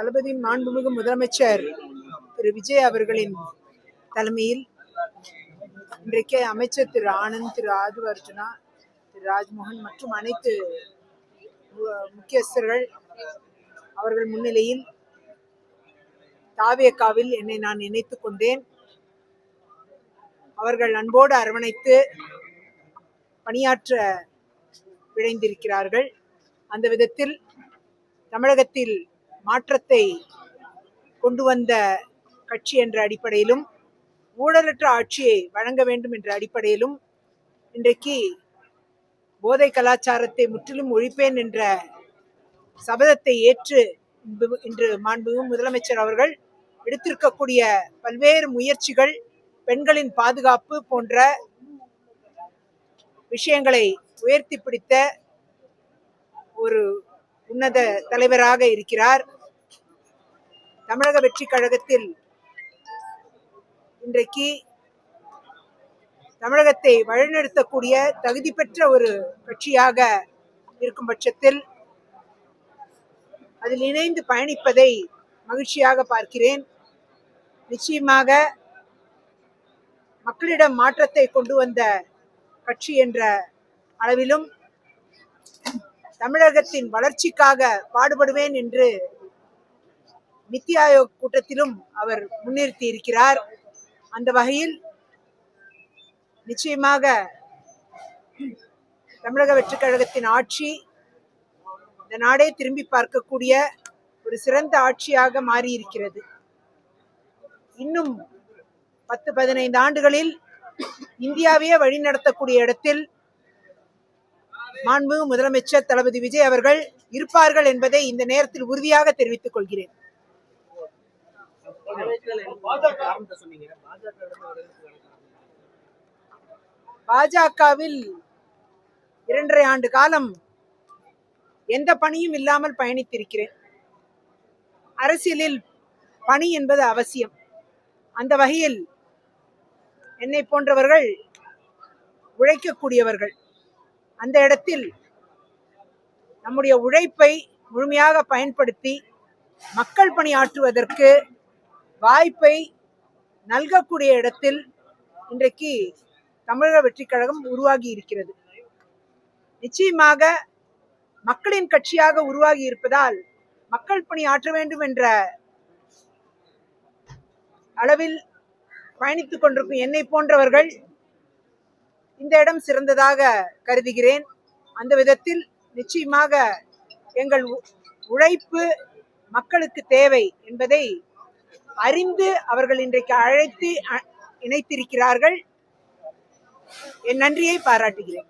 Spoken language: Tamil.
தளபதி மாண்புமிகு முதலமைச்சர் திரு விஜய் அவர்களின் தலைமையில் இன்றைக்கு அமைச்சர் திரு ஆனந்த், திரு ஆது அர்ஜுனா, திரு ராஜ்மோகன் மற்றும் அனைத்து முக்கியஸ்தர்கள் அவர்கள் முன்னிலையில் தாவேகாவில் என்னை நான் இணைத்துக் கொண்டேன். அவர்கள் அன்போடு அரவணைத்து பணியாற்ற விழைந்திருக்கிறார்கள். அந்த விதத்தில் தமிழகத்தில் மாற்றத்தை கொண்டு வந்த கட்சி என்ற அடிப்படையிலும் ஊழலற்ற ஆட்சியை வழங்க வேண்டும் என்ற அடிப்படையிலும் இன்றைக்கு போதை கலாச்சாரத்தை முற்றிலும் ஒழிப்பேன் என்ற சபதத்தை ஏற்று இன்று மாண்புமிகு முதலமைச்சர் அவர்கள் எடுத்திருக்கக்கூடிய பல்வேறு முயற்சிகள் பெண்களின் பாதுகாப்பு போன்ற விஷயங்களை உயர்த்தி பிடித்த ஒரு உன்னத தலைவராக இருக்கிறார். தமிழக வெற்றி கழகத்தில் இன்றைக்கு தமிழகத்தை வழிநடத்தக்கூடிய தகுதி பெற்ற ஒரு கட்சியாக இருக்கும் பட்சத்தில் அதில் இணைந்து பயணிப்பதை மகிழ்ச்சியாக பார்க்கிறேன். நிச்சயமாக மக்களிடம் மாற்றத்தை கொண்டு வந்த கட்சி என்ற அளவிலும் தமிழகத்தின் வளர்ச்சிக்காக பாடுபடுவேன் என்று நித்தி ஆயோக் கூட்டத்திலும் அவர் முன்னிறுத்தி இருக்கிறார். அந்த வகையில் நிச்சயமாக தமிழக வெற்றிக் கழகத்தின் ஆட்சி இந்த நாடே திரும்பி பார்க்கக்கூடிய ஒரு சிறந்த ஆட்சியாக மாறியிருக்கிறது. இன்னும் 10-15 ஆண்டுகளில் இந்தியாவையே வழிநடத்தக்கூடிய இடத்தில் மாண்புமிகு முதலமைச்சர் தளபதி விஜய் அவர்கள் இருப்பார்கள் என்பதை இந்த நேரத்தில் உறுதியாக தெரிவித்துக் கொள்கிறேன். பாஜகவில் 2.5 ஆண்டு காலம் எந்த பணியும் இல்லாமல் பயணித்திருக்கிறேன். அரசியலில் பணி என்பது அவசியம். அந்த வகையில் என்னை போன்றவர்கள் உழைக்கக்கூடியவர்கள். அந்த இடத்தில் நம்முடைய உழைப்பை முழுமையாக பயன்படுத்தி மக்கள் பணி ஆற்றுவதற்கு வாய்ப்பை நல்கக்கூடிய இடத்தில் இன்றைக்கு தமிழக வெற்றிக் கழகம் உருவாகி இருக்கிறது. நிச்சயமாக மக்களின் கட்சியாக உருவாகி இருப்பதால் மக்கள் பணி ஆற்ற வேண்டும் என்ற அளவில் பயணித்துக் கொண்டிருக்கும் என்னை போன்றவர்கள் இந்த இடம் சிறந்ததாக கருதுகிறேன். அந்த விதத்தில் நிச்சயமாக எங்கள் உழைப்பு மக்களுக்கு தேவை என்பதை அறிந்து அவர்கள் இன்றைக்கு அழைத்து இணைத்திருக்கிறார்கள். என் நன்றியை பாராட்டுகிறேன்.